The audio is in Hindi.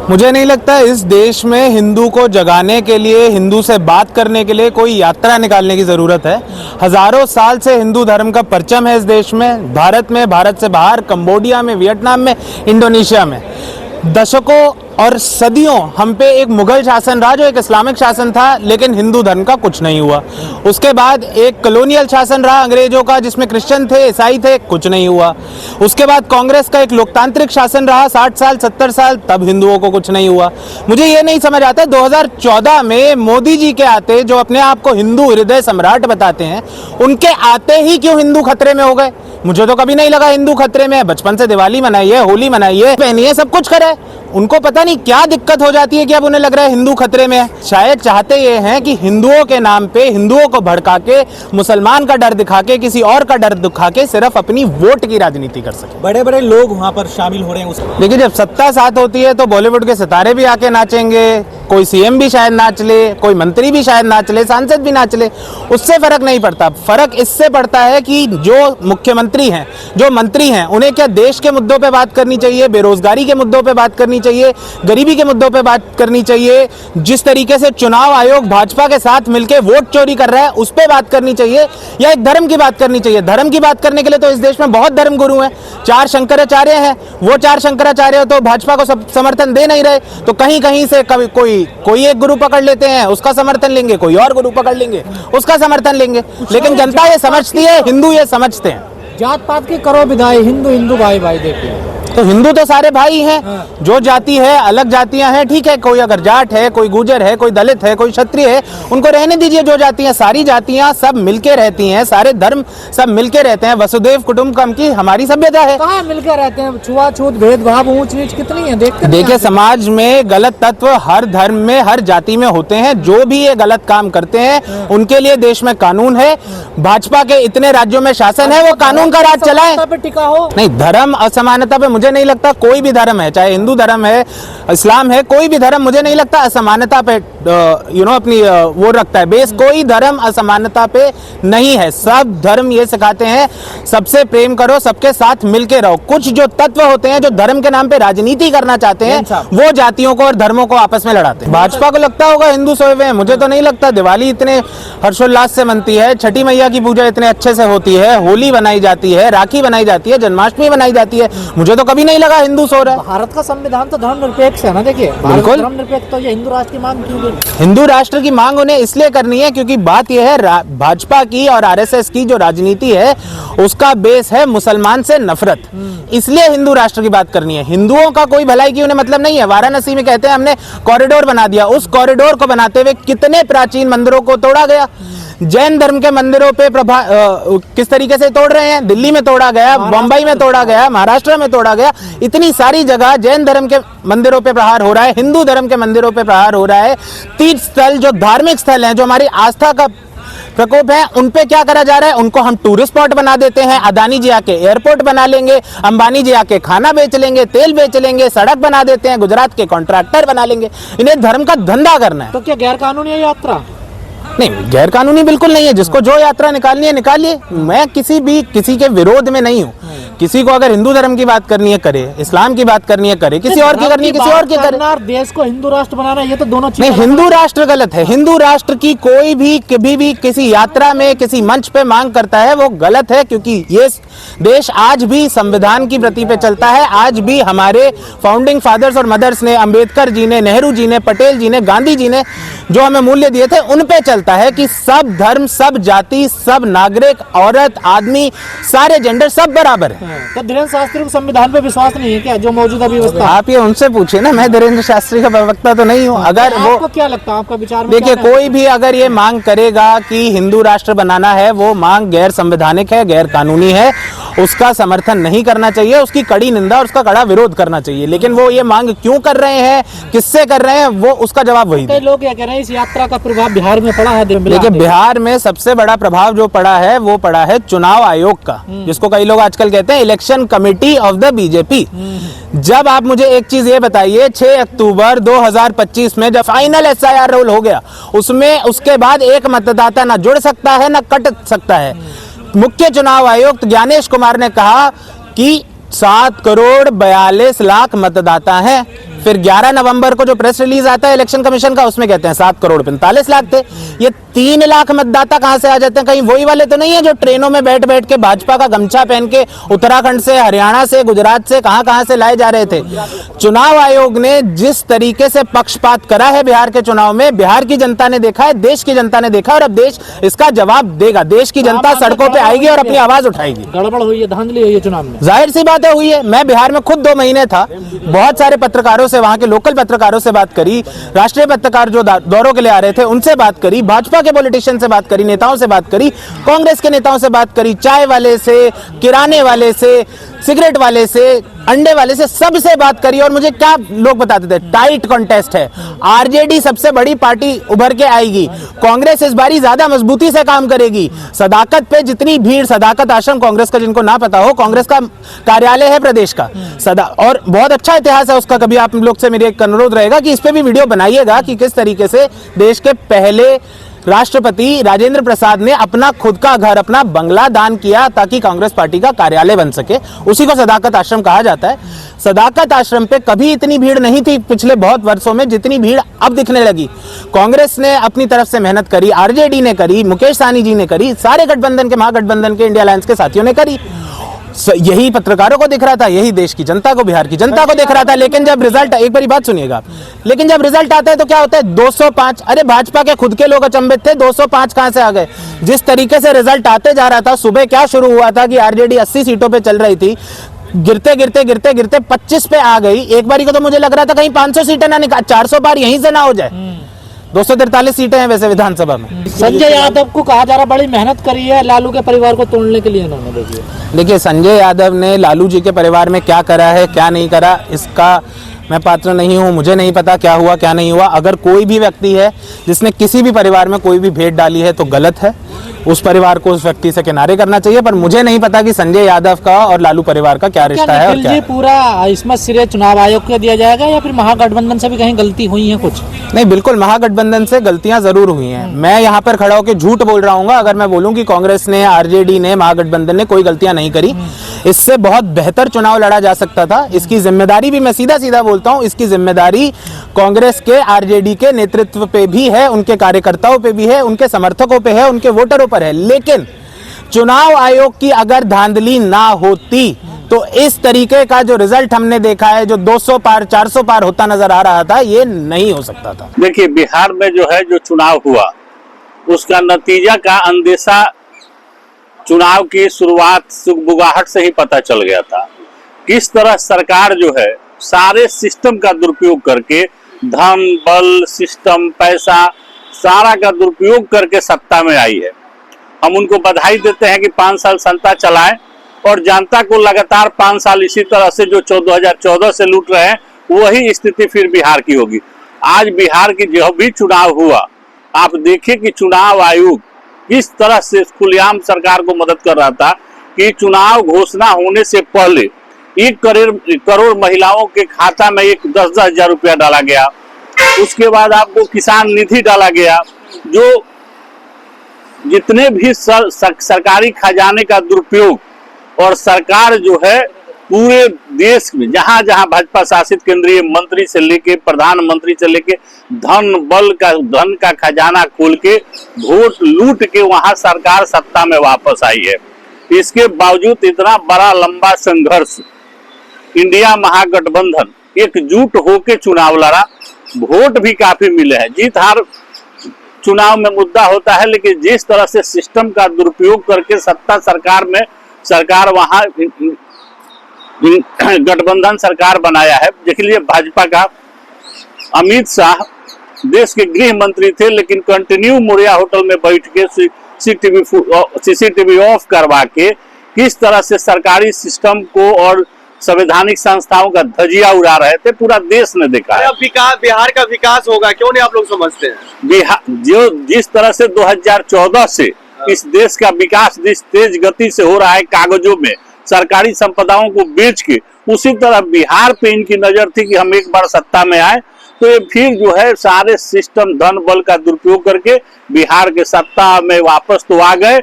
मुझे नहीं लगता इस देश में हिंदू को जगाने के लिए, हिंदू से बात करने के लिए कोई यात्रा निकालने की ज़रूरत है। हजारों साल से हिंदू धर्म का परचम है इस देश में, भारत से बाहर, कंबोडिया में, वियतनाम में, इंडोनेशिया में। दशकों और सदियों हम पे एक मुगल शासन रहा जो एक इस्लामिक शासन था, लेकिन हिंदू धर्म का कुछ नहीं हुआ। उसके बाद एक कॉलोनियल शासन रहा अंग्रेजों का, जिसमें क्रिश्चियन थे, ईसाई थे, कुछ नहीं हुआ। उसके बाद कांग्रेस का एक लोकतांत्रिक शासन रहा 60 साल 70 साल, तब हिंदुओं को कुछ नहीं हुआ। मुझे ये नहीं समझ आता 2014 में मोदी जी के आते, जो अपने आप को हिंदू हृदय सम्राट बताते हैं, उनके आते ही क्यों हिंदू खतरे में हो गए। मुझे तो कभी नहीं लगा हिंदू खतरे में है। बचपन से दिवाली मनाइए, होली मनाइए, पहनिए, सब कुछ करे। उनको पता नहीं क्या दिक्कत हो जाती है कि अब उन्हें लग रहा है हिंदू खतरे में है। शायद चाहते ये हैं कि हिंदुओं के नाम पे हिंदुओं को भड़का के, मुसलमान का डर दिखा के, किसी और का डर दिखा के सिर्फ अपनी वोट की राजनीति कर सके। बड़े बड़े लोग वहाँ पर शामिल हो रहे हैं। देखिए, जब सत्ता साथ होती है तो बॉलीवुड के सितारे भी आके नाचेंगे, कोई सीएम भी शायद नाच ले, कोई मंत्री भी शायद नाच ले, सांसद भी नाच ले, उससे फर्क नहीं पड़ता। फर्क इससे पड़ता है कि जो मुख्यमंत्री हैं, जो मंत्री हैं, उन्हें क्या देश के मुद्दों पे बात करनी चाहिए, बेरोजगारी के मुद्दों पे बात करनी चाहिए, गरीबी के मुद्दों पे बात करनी चाहिए, जिस तरीके से चुनाव आयोग भाजपा के साथ मिलकर वोट चोरी कर रहा है उस पे बात करनी चाहिए, या एक धर्म की बात करनी चाहिए। धर्म की बात करने के लिए तो इस देश में बहुत धर्म गुरु हैं, 4 शंकराचार्य हैं। वो 4 शंकराचार्य तो भाजपा को समर्थन दे नहीं रहे, तो कहीं कहीं से कोई एक गुरु पकड़ लेते हैं, उसका समर्थन लेंगे, कोई और गुरु पकड़ लेंगे, उसका समर्थन लेंगे। लेकिन जनता ये समझती है, हिंदू ये समझते हैं। जात पात की करो विदाई, हिंदू हिंदू भाई भाई। देखिए, तो हिंदू तो सारे भाई हैं। जो जाति है, अलग जातियां हैं, ठीक है। कोई अगर जाट है, कोई गुर्जर है, कोई दलित है, कोई क्षत्रिय है, उनको रहने दीजिए। जो जातियां, सारी जातियां सब मिलके रहती हैं, सारे धर्म सब मिलके रहते हैं। वसुदेव कुटुंबकम की हमारी सभ्यता है। कहाँ मिलके रहते हैं? छुआछूत, भेदभाव, ऊंच नीच कितनी है। देखिए, समाज में गलत तत्व हर धर्म में, हर जाति में होते हैं। जो भी ये गलत काम करते हैं उनके लिए देश में कानून है। भाजपा के इतने राज्यों में शासन है, वो कानून का राज चलाए। टिका हो नहीं, धर्म असमानता पे मुझे नहीं लगता कोई भी धर्म है, चाहे हिंदू धर्म है, इस्लाम है, कोई भी धर्म मुझे नहीं लगता असमानता पे अपनी वो रखता है बेस। कोई धर्म असमानता पे नहीं है। सब धर्म ये सिखाते हैं सबसे प्रेम करो, सबके साथ मिलके रहो। कुछ जो तत्व होते हैं जो धर्म के नाम पे राजनीति करना चाहते हैं, वो जातियों को और धर्मों को आपस में लड़ाते हैं। भाजपा को लगता होगा हिंदू सोए हुए हैं, मुझे तो नहीं लगता। दिवाली इतने हर्षोल्लास से मनती है, छठी मैया की पूजा इतने अच्छे से होती है, होली बनाई जाती है, राखी बनाई जाती है, जन्माष्टमी बनाई जाती है, मुझे तो कभी नहीं लगा हिंदू सो रहा है। भारत का संविधान तो धर्मनिरपेक्ष है ना। देखिए, बिल्कुल धर्मनिरपेक्ष। तो ये हिंदू राष्ट्र की मांग क्यों? हिंदू राष्ट्र की मांग उन्हें इसलिए करनी है क्योंकि बात यह है, भाजपा की और आरएसएस की जो राजनीति है उसका बेस है मुसलमान से नफरत। इसलिए हिंदू राष्ट्र की बात करनी है। हिंदुओं का कोई भलाई की उन्हें मतलब नहीं है। वाराणसी में कहते हैं हमने कॉरिडोर बना दिया, उस कॉरिडोर को बनाते हुए कितने प्राचीन मंदिरों को तोड़ा गया। जैन धर्म के मंदिरों पे किस तरीके से तोड़ रहे हैं, दिल्ली में तोड़ा गया, बम्बई में तोड़ा गया, महाराष्ट्र में तोड़ा गया, इतनी सारी जगह जैन धर्म के मंदिरों पे प्रहार हो रहा है, हिंदू धर्म के मंदिरों पे प्रहार हो रहा है। तीर्थ स्थल, जो धार्मिक स्थल हैं, जो हमारी आस्था का प्रकोप है, उन पे क्या करा जा रहा है? उनको हम टूरिस्ट स्पॉट बना देते हैं। अदानी जी आके एयरपोर्ट बना लेंगे, अंबानी जी आके खाना बेच लेंगे, तेल बेच लेंगे, सड़क बना देते हैं, गुजरात के कॉन्ट्रैक्टर बना लेंगे। इन्हें धर्म का धंधा करना है। तो क्या गैर कानूनी यात्रा? नहीं, गैर कानूनी बिल्कुल नहीं है। जिसको जो यात्रा निकालनी है निकालिए। मैं किसी के विरोध में नहीं हूँ। किसी को अगर हिंदू धर्म की बात करनी है करे, इस्लाम की बात करनी है करे, किसी और की करनी है किसी और की करे। देश को हिंदू राष्ट्र बनाना, ये तो दोनों नहीं, हिंदू राष्ट्र गलत है। हिंदू राष्ट्र की कोई भी कभी भी किसी यात्रा में, किसी मंच पे मांग करता है, वो गलत है। क्योंकि ये देश आज भी संविधान की प्रति पे चलता है। आज भी हमारे फाउंडिंग फादर्स और मदर्स ने, अंबेडकर जी ने, नेहरू जी ने, पटेल जी ने, गांधी जी ने जो हमें मूल्य दिए थे, उन पे चलता है कि सब धर्म, सब जाति, सब नागरिक, औरत, आदमी, सारे जेंडर सब बराबर है। तो धीरेन्द्र शास्त्री को संविधान पे विश्वास नहीं है क्या, जो मौजूदा व्यवस्था? आप ये उनसे पूछिए ना, मैं धीरेन्द्र शास्त्री का प्रवक्ता तो नहीं हूँ। अगर वो, आपको क्या लगता है, आपका विचार? देखिए, कोई भी अगर ये मांग करेगा कि हिंदू राष्ट्र बनाना है, वो मांग गैर संवैधानिक है, गैर कानूनी है, उसका समर्थन नहीं करना चाहिए, उसकी कड़ी निंदा और उसका कड़ा विरोध करना चाहिए। लेकिन वो ये मांग क्यों कर रहे हैं, किससे कर रहे हैं, वो उसका जवाब वही कई लोग क्या कह रहे हैं, इस यात्रा का प्रभाव बिहार में पड़ा है। देखिए, बिहार में सबसे बड़ा प्रभाव जो पड़ा है वो पड़ा है चुनाव आयोग का, जिसको कई लोग आजकल कहते हैं election committee of the BJP. जब आप मुझे एक चीज ये बताइए, 6 अक्टूबर 2025 में जब फाइनल SIR रोल हो गया, उसमें उसके बाद एक मतदाता ना जुड़ सकता है ना कट सकता है। मुख्य चुनाव आयुक्त ज्ञानेश कुमार ने कहा कि 7 करोड़ 42 लाख मतदाता हैं। फिर 11 नवंबर को जो प्रेस रिलीज आता है इलेक्शन कमीशन का, उसमें कहते हैं 7 करोड़ 45 लाख थे। ये 3 लाख मतदाता कहां से आ जाते हैं? कहीं वही वाले तो नहीं है जो ट्रेनों में बैठ बैठ के भाजपा का गमछा पहन के उत्तराखंड से, हरियाणा से, गुजरात से, कहां से लाए जा रहे थे? चुनाव आयोग ने जिस तरीके से पक्षपात करा है बिहार के चुनाव में, बिहार की जनता ने देखा है, देश की जनता ने देखा, और अब देश इसका जवाब देगा। देश की जनता सड़कों पे आएगी और अपनी आवाज उठाएगी। गड़बड़ हुई है, धांधली हुई है चुनाव में, जाहिर सी बात है हुई है। मैं बिहार में खुद 2 महीने था, बहुत सारे पत्रकारों से, वहां के लोकल पत्रकारों से बात करी, राष्ट्रीय पत्रकार जो दौरों के लिए आ रहे थे उनसे बात करी, भाजपा के पॉलिटिशियन से बात करी, नेताओं से बात करी, कांग्रेस के नेताओं से बात करी, चाय वाले से, किराने वाले से, सिगरेट वाले से, अंडे वाले से, सबसे बात करी। और मुझे क्या लोग बताते थे, टाइट कॉन्टेस्ट है, आरजेडी सबसे बड़ी पार्टी उभर के आएगी, कांग्रेस इस बारी ज्यादा मजबूती से काम करेगी, सदाकत पे जितनी भीड़, सदाकत आश्रम कांग्रेस का, जिनको ना पता हो, कांग्रेस का कार्यालय है प्रदेश का सदा, और बहुत अच्छा इतिहास है उसका। कभी आप लोग से मेरी एक अनुरोध रहेगा कि इस पे भी वीडियो बनाइएगा कि किस तरीके से देश के पहले राष्ट्रपति राजेंद्र प्रसाद ने अपना खुद का घर, अपना बंगला दान किया ताकि कांग्रेस पार्टी का कार्यालय बन सके। उसी को सदाकत आश्रम कहा जाता है। सदाकत आश्रम पे कभी इतनी भीड़ नहीं थी पिछले बहुत वर्षों में जितनी भीड़ अब दिखने लगी। कांग्रेस ने अपनी तरफ से मेहनत करी, आरजेडी ने करी, मुकेश सहनी जी ने करी, सारे गठबंधन के, महागठबंधन के, इंडिया अलायंस के साथियों ने करी। यही पत्रकारों को दिख रहा था, यही देश की जनता को, बिहार की जनता को दिख रहा था। लेकिन जब रिजल्ट, एक बारी बात सुनिएगा, लेकिन जब रिजल्ट आता है तो क्या होता है? 205। अरे भाजपा के खुद के लोग अचंभित थे, 205 कहां से आ गए? जिस तरीके से रिजल्ट आते जा रहा था, सुबह क्या शुरू हुआ था कि आरजेडी 80 सीटों पे चल रही थी, गिरते गिरते गिरते गिरते 25 पे आ गई। एक बारी को तो मुझे लग रहा था कहीं 500 सीटें ना निकाल, 400 पार यहीं से ना हो जाए। 243 सीटें हैं वैसे विधानसभा में। संजय यादव को कहा जा रहा बड़ी मेहनत करी है लालू के परिवार को तोड़ने के लिए इन्होंने। देखिए, संजय यादव ने लालू जी के परिवार में क्या करा है, क्या नहीं करा, इसका मैं पात्र नहीं हूं, मुझे नहीं पता क्या हुआ क्या नहीं हुआ। अगर कोई भी व्यक्ति है जिसने किसी भी परिवार में कोई भी भेंट डाली है तो गलत है, उस परिवार को उस व्यक्ति से किनारे करना चाहिए। पर मुझे नहीं पता कि संजय यादव का और लालू परिवार का क्या रिश्ता है और क्या है। पूरा इसमें श्रेय चुनाव आयोग को दिया जाएगा या फिर महागठबंधन से भी कहीं गलती हुई है कुछ? नहीं, बिल्कुल महागठबंधन से गलतियां जरूर हुई हैं। मैं यहाँ पर खड़ा होकर झूठ बोल रहा हूँ अगर मैं बोलूँ कि कांग्रेस ने, आरजेडी ने, महागठबंधन ने कोई गलतियां नहीं करी। इससे बहुत बेहतर चुनाव लड़ा जा सकता था। इसकी जिम्मेदारी भी, मैं सीधा सीधा बोलता हूँ, इसकी जिम्मेदारी कांग्रेस के, आरजेडी के नेतृत्व पे भी है, उनके कार्यकर्ताओं पे भी है, उनके समर्थकों पे है, उनके वोटरों पर है। लेकिन चुनाव आयोग की अगर धांधली ना होती तो इस तरीके का जो रिजल्ट हमने देखा है, जो 200 पार 400 पार होता नजर आ रहा था, ये नहीं हो सकता था। देखिए, बिहार में जो है जो चुनाव हुआ उसका नतीजा का अंदेशा चुनाव की शुरुआत सुगबुगाहट से ही पता चल गया था। किस तरह सरकार जो है सारे सिस्टम का दुरुपयोग करके, धन, बल, सिस्टम, पैसा सारा का दुरुपयोग करके सत्ता में आई है। हम उनको बधाई देते हैं कि 5 साल सत्ता चलाएं और जनता को लगातार 5 साल इसी तरह से जो 2014 से लूट रहे हैं, वही स्थिति फिर बिहार की होगी। आज बिहार की जो भी चुनाव हुआ, आप देखिए कि चुनाव आयोग किस तरह से खुलेआम सरकार को मदद कर रहा था कि चुनाव घोषणा होने से पहले 1 करोड़ महिलाओं के खाता में 10-10 हजार रुपया डाला गया। उसके बाद आपको किसान निधि डाला गया। जो जितने भी सरकारी खजाने का दुरुपयोग, और सरकार जो है पूरे देश में जहां जहां भाजपा शासित केंद्रीय मंत्री से लेके प्रधानमंत्री से लेके धन का खजाना खोल के वोट लूट के वहां सरकार सत्ता में वापस आई है। इसके बावजूद इतना बड़ा लंबा संघर्ष, इंडिया महागठबंधन एकजुट होके चुनाव लड़ा, वोट भी काफी मिले हैं। जीत हार चुनाव में मुद्दा होता है, लेकिन जिस तरह से सिस्टम का दुरुपयोग करके सरकार वहां गठबंधन सरकार बनाया है। देख लीजिए, भाजपा का अमित शाह देश के गृह मंत्री थे, लेकिन कंटिन्यू मोरिया होटल में बैठ के सीसीटीवी ऑफ करवा के किस तरह से सरकारी सिस्टम को और संवैधानिक संस्थाओं का धजिया उड़ा रहे थे, पूरा देश ने देखा है। बिहार का विकास होगा, क्यों नहीं आप लोग समझते हैं? बिहार जिस तरह से 2014 से इस देश का विकास जिस तेज गति से हो रहा है, कागजों में सरकारी संपदाओं को बेच के, उसी तरह बिहार पे इनकी नजर थी कि हम एक बार सत्ता में आए तो ये फिर जो है सारे सिस्टम, धन, बल का दुरुपयोग करके बिहार के सत्ता में वापस तो आ गए।